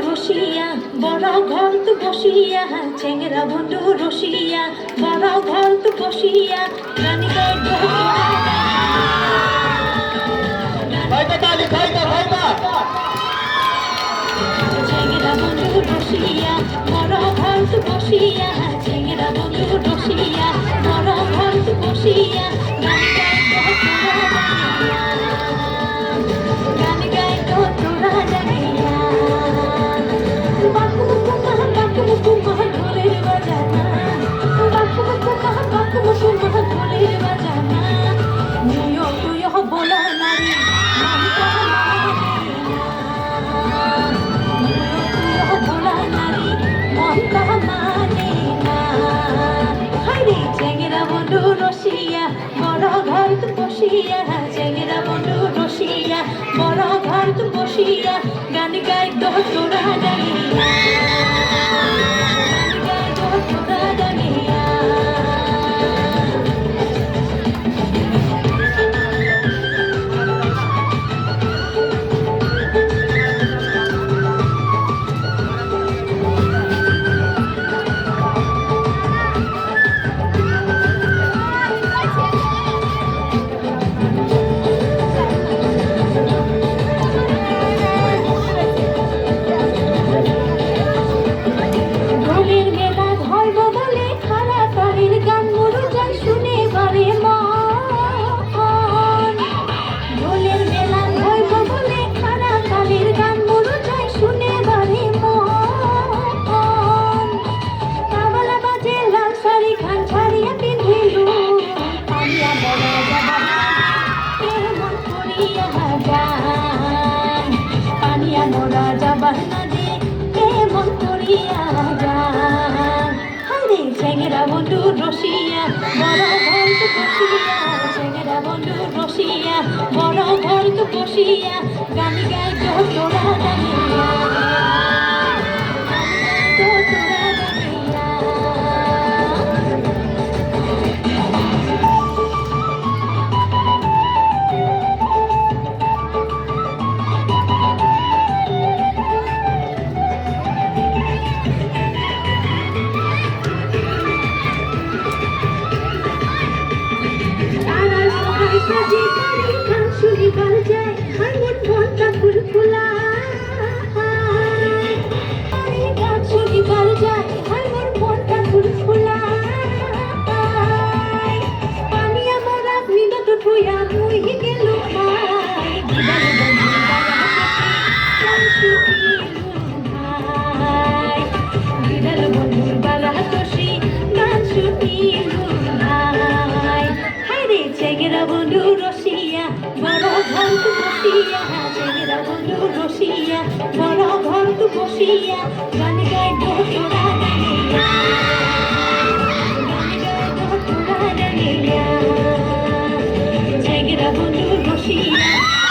রসিয়া বড় ঘর তু বসিয়া চেংরা বন্ধু রসিয়া বড় ঘর তু বসিয়া গানি গাই চেংরা বন্ধু রসিয়া বড় ঘর তু বসিয়া চেংরা বন্ধু রসিয়া বড় ঘর তু বসিয়া গানি গাই গানি গাই তোরা জানিয়া ঢোলের বাজানা ঢোলের বাজানা তুইও তুইও বলা নারী বলা নারী মনটা মানে না হাইরে চেংরা বন্ধু রসিয়া বড় ঘর তু বসিয়া চেংরা বন্ধু রসিয়া বড় ঘর তু বসিয়া গান গাই তোরা জানিয়া মোরা যাবার না যে কেমন করিয়া যান হাইরে চেংরা বন্ধু রসিয়া বড় ঘর তু বসিয়া চেংরা বন্ধু রসিয়া বড় ঘর তু বসিয়া গান গাই তোরা জানিয়া তোরা জানিয়া শুনিবার যায় হাই মন মনটা ফুলফুলা গান শুনিবার যায় হাই মন মনটা ফুলফুলা পানিয়া মোরা বিনত ঠুয়া মুই গেল বিড়াল বন্ধুর বালা হাসি গান শুনিলু ভাই হাইরে চেংরা বন্ধু রসিয়া বড় ঘর তু বসিয়া চেংরা বন্ধু রসিয়া বড় ঘর তু বসিয়া গান গাই তোরা জানিয়া গান গাই তোরা জানিয়া চেংরা বন্ধু রসিয়া